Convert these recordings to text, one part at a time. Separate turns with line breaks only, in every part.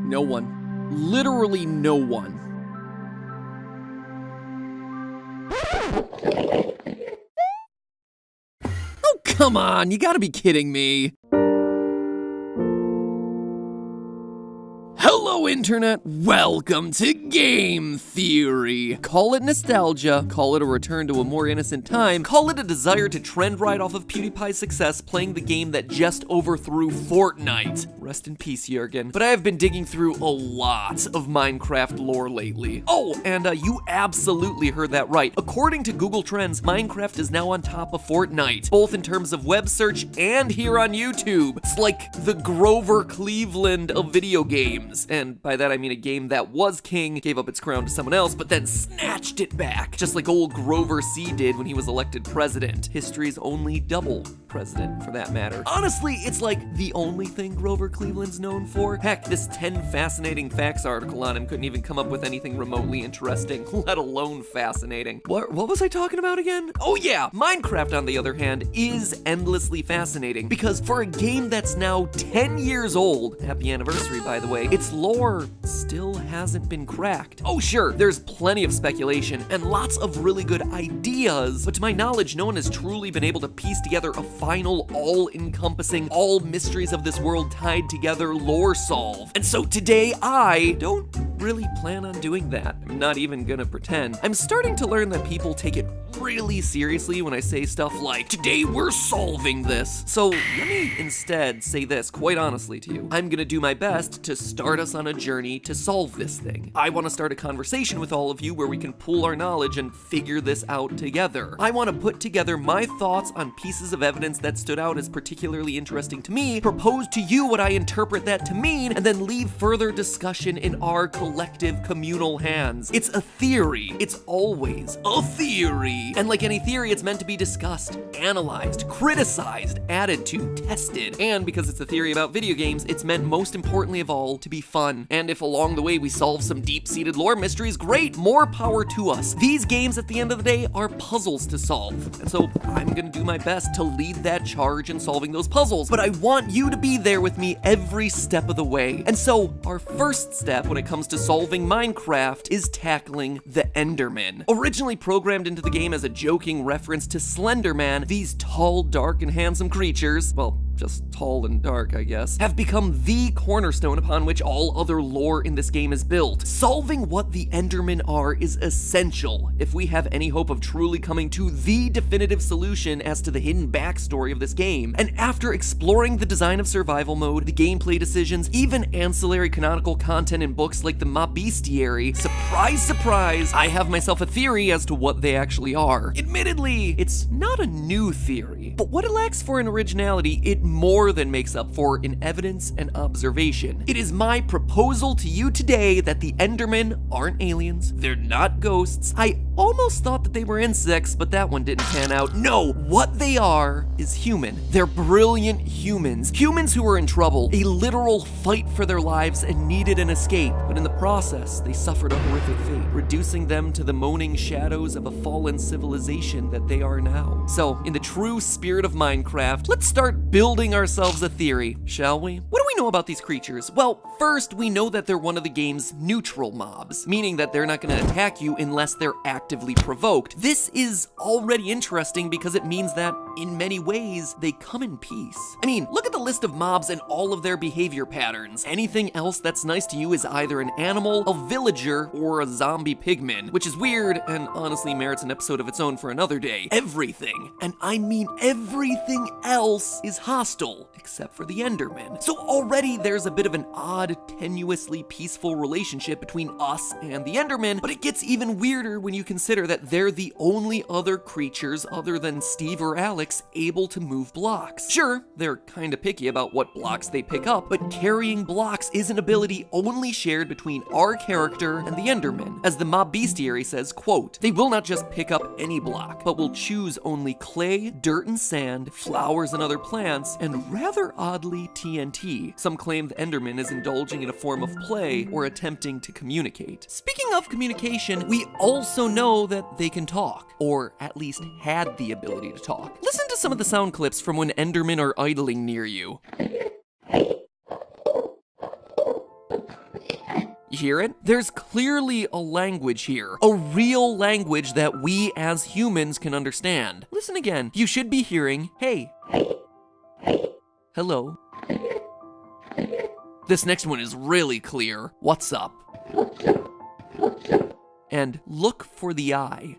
No one. Literally no one. Oh, come on, you gotta be kidding me. Hello, Internet! Welcome to Game Theory! Call it nostalgia, call it a return to a more innocent time, call it a desire to trend right off of PewDiePie's success playing the game that just overthrew Fortnite. Rest in peace, Jurgen. But I have been digging through a lot of Minecraft lore lately. Oh, and you absolutely heard that right. According to Google Trends, Minecraft is now on top of Fortnite, both in terms of web search and here on YouTube. It's like the Grover Cleveland of video games. And by that I mean a game that was king, gave up its crown to someone else, but then snatched it back, just like old Grover C. did when he was elected president. History's only double president, for that matter. Honestly, it's like the only thing Grover Cleveland's known for. Heck, this 10 fascinating facts article on him couldn't even come up with anything remotely interesting, let alone fascinating. What was I talking about again? Oh yeah, Minecraft, on the other hand, is endlessly fascinating, because for a game that's now 10 years old, happy anniversary by the way, its lore still hasn't been cracked. Oh sure, there's plenty of speculation and lots of really good ideas, but to my knowledge, no one has truly been able to piece together a final, all-encompassing, all mysteries of this world tied together lore solve. And so today, I don't really plan on doing that. I'm not even gonna pretend. I'm starting to learn that people take it really seriously when I say stuff like, today we're solving this. So let me instead say this quite honestly to you. I'm gonna do my best to start us on a journey to solve this thing. I want to start a conversation with all of you where we can pool our knowledge and figure this out together. I want to put together my thoughts on pieces of evidence that stood out as particularly interesting to me, propose to you what I interpret that to mean, and then leave further discussion in our collective communal hands. It's a theory. It's always a theory. And like any theory, it's meant to be discussed, analyzed, criticized, added to, tested. And because it's a theory about video games, it's meant most importantly of all to be fun. And if along the way we solve some deep-seated lore mysteries, great, more power to us. These games at the end of the day are puzzles to solve. And so I'm gonna do my best to lead that charge in solving those puzzles. But I want you to be there with me every step of the way. And so our first step when it comes to solving Minecraft is tackling the Enderman. Originally programmed into the game as a joking reference to Slender Man, these tall, dark, and handsome creatures, well, just tall and dark, I guess, have become the cornerstone upon which all other lore in this game is built. Solving what the Endermen are is essential if we have any hope of truly coming to the definitive solution as to the hidden backstory of this game. And after exploring the design of survival mode, the gameplay decisions, even ancillary canonical content in books like the Mob Bestiary, surprise, surprise, I have myself a theory as to what they actually are. Admittedly, it's not a new theory, but what it lacks for in originality, it more than makes up for in evidence and observation. It is my proposal to you today that the Endermen aren't aliens, they're not ghosts. I almost thought that they were insects, but that one didn't pan out. No, what they are is human. They're brilliant humans. Humans who are in trouble, a literal fight for their lives and needed an escape. But in the process, they suffered a horrific fate, reducing them to the moaning shadows of a fallen civilization that they are now. So, in the true spirit of Minecraft, let's start building ourselves a theory, shall we? What do we know about these creatures? Well, first, we know that they're one of the game's neutral mobs, meaning that they're not going to attack you unless they're actively provoked. This is already interesting because it means that, in many ways, they come in peace. I mean, look at the list of mobs and all of their behavior patterns. Anything else that's nice to you is either an animal, a villager, or a zombie pigman, which is weird and honestly merits an episode of its own for another day. Everything, and I mean everything else, is hostile, except for the Endermen. So already there's a bit of an odd, tenuously peaceful relationship between us and the Endermen, but it gets even weirder when you consider that they're the only other creatures other than Steve or Alex able to move blocks. Sure, they're kinda picky about what blocks they pick up, but carrying blocks is an ability only shared between our character and the Endermen. As the Mob Bestiary says, quote, "They will not just pick up any block, but will choose only clay, dirt and sand, flowers and other plants, and rather oddly TNT. Some claim the Enderman is indulging in a form of play or attempting to communicate." Speaking of communication, we also know that they can talk, or at least had the ability to talk. Listen to some of the sound clips from when Endermen are idling near you. You hear it? There's clearly a language here. A real language that we as humans can understand. Listen again. You should be hearing, hey. Hello. This next one is really clear. What's up? And look for the eye,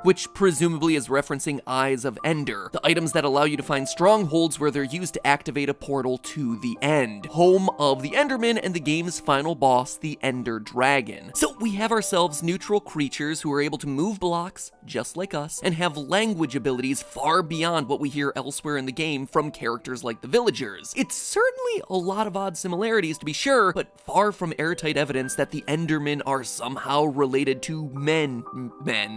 which presumably is referencing Eyes of Ender, the items that allow you to find strongholds where they're used to activate a portal to the End, home of the Enderman and the game's final boss, the Ender Dragon. So we have ourselves neutral creatures who are able to move blocks, just like us, and have language abilities far beyond what we hear elsewhere in the game from characters like the villagers. It's certainly a lot of odd similarities to be sure, but far from airtight evidence that the Endermen are somehow related to men.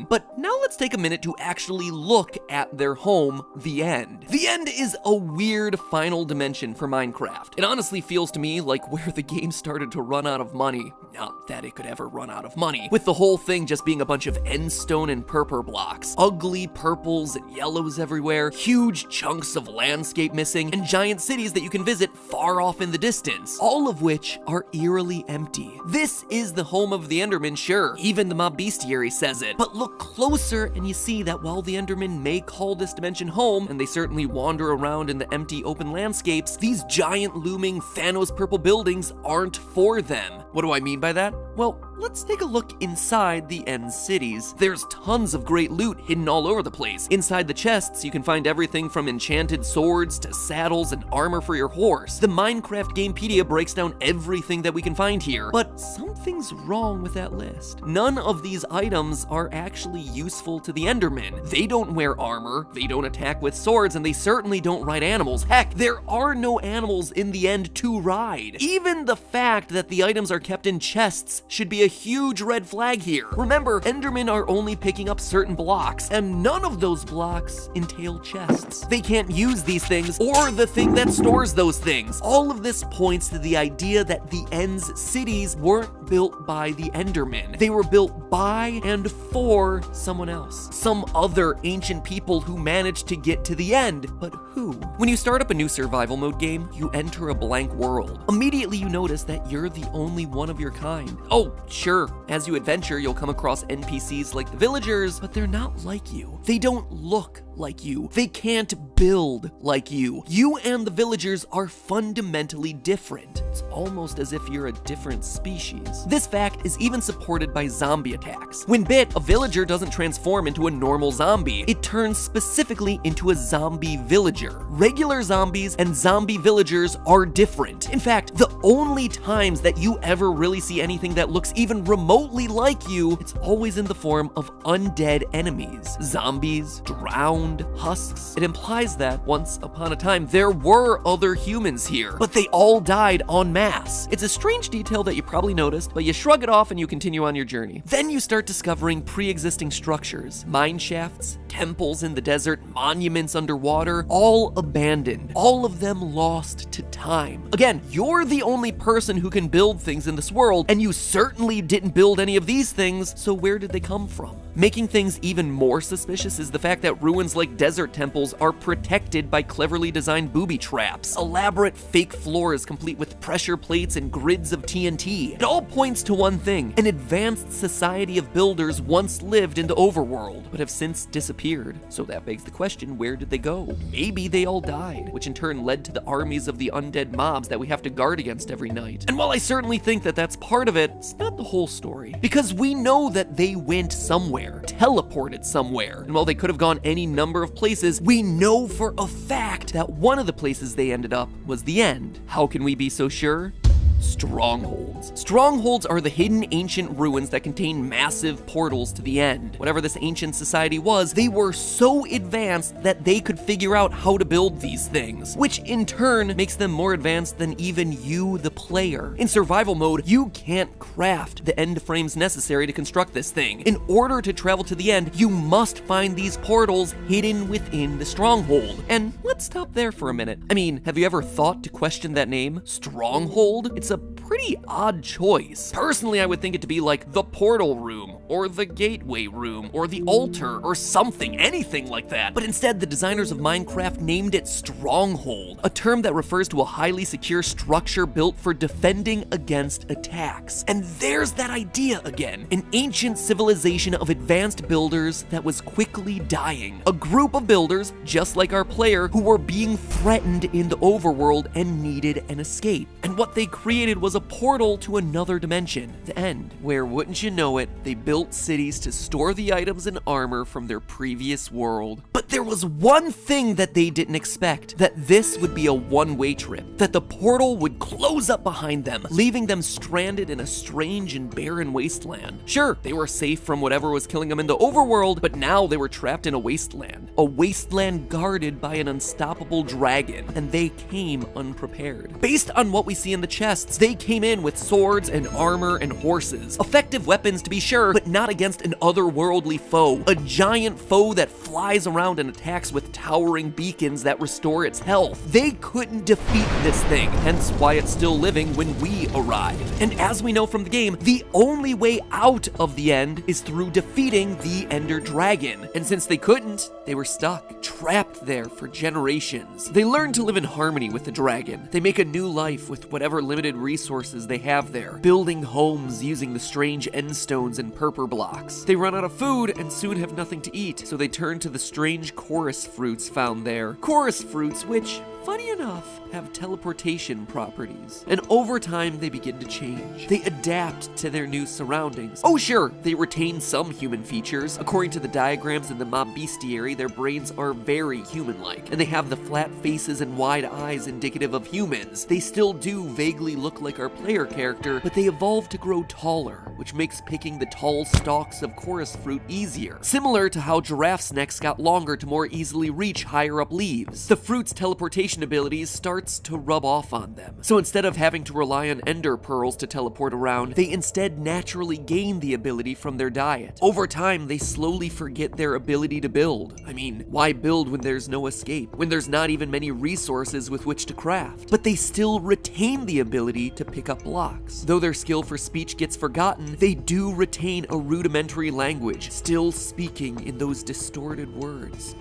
But now let's take a minute to actually look at their home, the End. The End is a weird final dimension for Minecraft. It honestly feels to me like where the game started to run out of money. Not that it could ever run out of money, with the whole thing just being a bunch of endstone and purple blocks, ugly purples and yellows everywhere, huge chunks of landscape missing, and giant cities that you can visit far off in the distance, all of which are eerily empty. This is the home of the Enderman, sure, even the mob bestiary says it, but look closer and you see that while the Endermen may call this dimension home, and they certainly wander around in the empty open landscapes, these giant looming Thanos purple buildings aren't for them. What do I mean by that? Well, let's take a look inside the End cities. There's tons of great loot hidden all over the place. Inside the chests, you can find everything from enchanted swords to saddles and armor for your horse. The Minecraft Gamepedia breaks down everything that we can find here, but something's wrong with that list. None of these items are actually useful to the Endermen. They don't wear armor, they don't attack with swords, and they certainly don't ride animals. Heck, there are no animals in the End to ride. Even the fact that the items are kept in chests should be a huge red flag here. Remember, Endermen are only picking up certain blocks, and none of those blocks entail chests. They can't use these things or the thing that stores those things. All of this points to the idea that the End's cities weren't built by the Endermen. They were built by and for someone else. Some other ancient people who managed to get to the End. But who? When you start up a new survival mode game, you enter a blank world. Immediately you notice that you're the only one of your kind. Oh, sure, as you adventure, you'll come across NPCs like the villagers, but they're not like you. They don't look like you. They can't build like you. You and the villagers are fundamentally different. It's almost as if you're a different species. This fact is even supported by zombie attacks. When bit, a villager doesn't transform into a normal zombie. It turns specifically into a zombie villager. Regular zombies and zombie villagers are different. In fact, the only times that you ever really see anything that looks even remotely like you, it's always in the form of undead enemies. Zombies, drowned, husks. It implies that, once upon a time, there were other humans here, but they all died en masse. It's a strange detail that you probably noticed, but you shrug it off and you continue on your journey. Then you start discovering pre-existing structures, mine shafts, temples in the desert, monuments underwater, all abandoned, all of them lost to time. Again, you're the only person who can build things in this world, and you certainly didn't build any of these things, so where did they come from? Making things even more suspicious is the fact that ruins like desert temples are protected by cleverly designed booby traps, elaborate fake floors complete with pressure plates and grids of TNT. It all points to one thing: an advanced society of builders once lived in the overworld, but have since disappeared. So that begs the question, where did they go? Maybe they all died, which in turn led to the armies of the undead mobs that we have to guard against every night. And while I certainly think that that's part of it, it's not the whole story. Because we know that they went somewhere, teleported somewhere. And while they could have gone any number of places, we know for a fact that one of the places they ended up was the End. How can we be so sure? Strongholds. Strongholds are the hidden ancient ruins that contain massive portals to the End. Whatever this ancient society was, they were so advanced that they could figure out how to build these things, which in turn makes them more advanced than even you, the player. In survival mode, you can't craft the end frames necessary to construct this thing. In order to travel to the End, you must find these portals hidden within the stronghold. And let's stop there for a minute. I mean, have you ever thought to question that name? Stronghold? It's a pretty odd choice. Personally, I would think it to be like the portal room, or the gateway room, or the altar, or something, anything like that. But instead, the designers of Minecraft named it Stronghold, a term that refers to a highly secure structure built for defending against attacks. And there's that idea again, an ancient civilization of advanced builders that was quickly dying. A group of builders, just like our player, who were being threatened in the overworld and needed an escape. And what they created was a portal to another dimension, the End, where, wouldn't you know it, they built cities to store the items and armor from their previous world. But there was one thing that they didn't expect, that this would be a one-way trip, that the portal would close up behind them, leaving them stranded in a strange and barren wasteland. Sure, they were safe from whatever was killing them in the overworld, but now they were trapped in a wasteland guarded by an unstoppable dragon, and they came unprepared. Based on what we see in the chests, they came in with swords and armor and horses. Effective weapons to be sure, but not against an otherworldly foe, a giant foe that flies around and attacks with towering beacons that restore its health. They couldn't defeat this thing, hence why it's still living when we arrive. And as we know from the game, the only way out of the End is through defeating the Ender Dragon. And since they couldn't, they were stuck, trapped there for generations. They learn to live in harmony with the dragon. They make a new life with whatever limited resources they have there, building homes using the strange end stones and purple blocks. They run out of food and soon have nothing to eat, so they turn to the strange chorus fruits found there. Chorus fruits which, funny enough, have teleportation properties. And over time, they begin to change. They adapt to their new surroundings. Oh sure, they retain some human features. According to the diagrams in the mob bestiary, their brains are very human-like, and they have the flat faces and wide eyes indicative of humans. They still do vaguely look like our player character, but they evolve to grow taller, which makes picking the tall stalks of chorus fruit easier. Similar to how giraffes' necks got longer to more easily reach higher up leaves. The fruit's teleportation abilities starts to rub off on them. So instead of having to rely on ender pearls to teleport around, they instead naturally gain the ability from their diet. Over time, they slowly forget their ability to build. I mean, why build when there's no escape, when there's not even many resources with which to craft? But they still retain the ability to pick up blocks. Though their skill for speech gets forgotten, they do retain a rudimentary language, still speaking in those distorted words.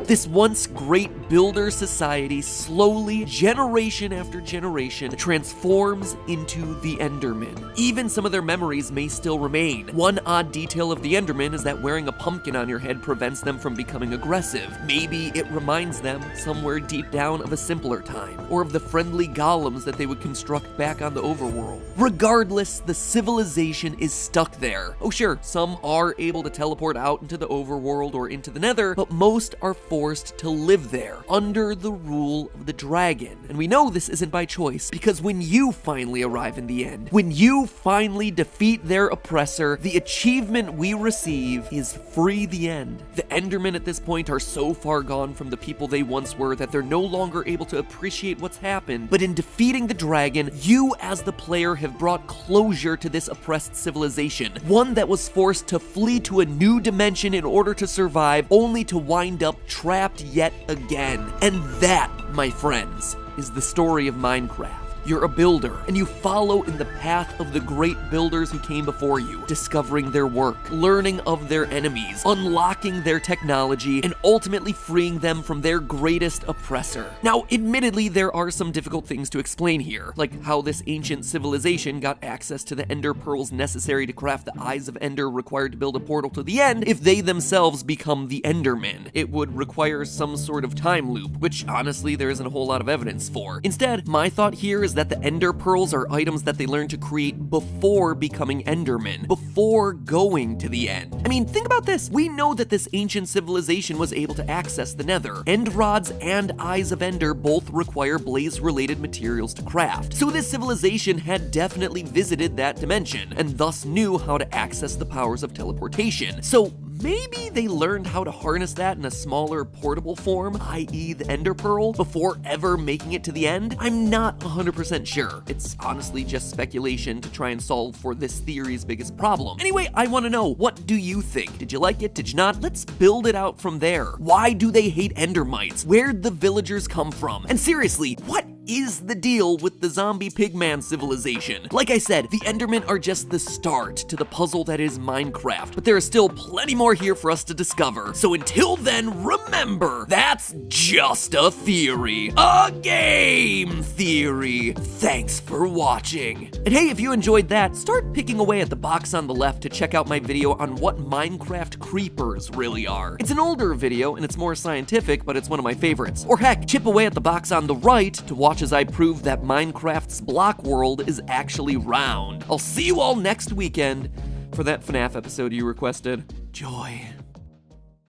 This once great builder society slowly, generation after generation, transforms into the Enderman. Even some of their memories may still remain. One odd detail of the Enderman is that wearing a pumpkin on your head prevents them from becoming aggressive. Maybe it reminds them, somewhere deep down, of a simpler time, or of the friendly golems that they would construct back on the overworld. Regardless, the civilization is stuck there. Oh sure, some are able to teleport out into the overworld or into the nether, but most are forced to live there, under the rule of the dragon. And we know this isn't by choice, because when you finally arrive in the End, when you finally defeat their oppressor, the achievement we receive is Free the End. The Endermen at this point are so far gone from the people they once were that they're no longer able to appreciate what's happened, but in defeating the dragon, you as the player have brought closure to this oppressed civilization, one that was forced to flee to a new dimension in order to survive, only to wind up trapped yet again. And that, my friends, is the story of Minecraft. You're a builder, and you follow in the path of the great builders who came before you, discovering their work, learning of their enemies, unlocking their technology, and ultimately freeing them from their greatest oppressor. Now, admittedly, there are some difficult things to explain here, like how this ancient civilization got access to the Ender Pearls necessary to craft the Eyes of Ender required to build a portal to the End if they themselves become the Endermen. It would require some sort of time loop, which honestly there isn't a whole lot of evidence for. Instead, my thought here is that the Ender Pearls are items that they learn to create before becoming Endermen, before going to the End. I mean, think about this. We know that this ancient civilization was able to access the Nether. End Rods and Eyes of Ender both require blaze-related materials to craft. So this civilization had definitely visited that dimension, and thus knew how to access the powers of teleportation. So maybe they learned how to harness that in a smaller, portable form, i.e. the Ender Pearl, before ever making it to the End? I'm not 100% sure. It's honestly just speculation to try and solve for this theory's biggest problem. Anyway, I want to know, what do you think? Did you like it? Did you not? Let's build it out from there. Why do they hate Endermites? Where'd the villagers come from? And seriously, what is the deal with the zombie pigman civilization? Like I said, the Endermen are just the start to the puzzle that is Minecraft, but there is still plenty more here for us to discover. So until then, remember, that's just a theory. A game theory. Thanks for watching. And hey, if you enjoyed that, start picking away at the box on the left to check out my video on what Minecraft creepers really are. It's an older video and it's more scientific, but it's one of my favorites. Or heck, chip away at the box on the right to watch as I prove that Minecraft's block world is actually round. I'll see you all next weekend for that FNAF episode you requested. Joy.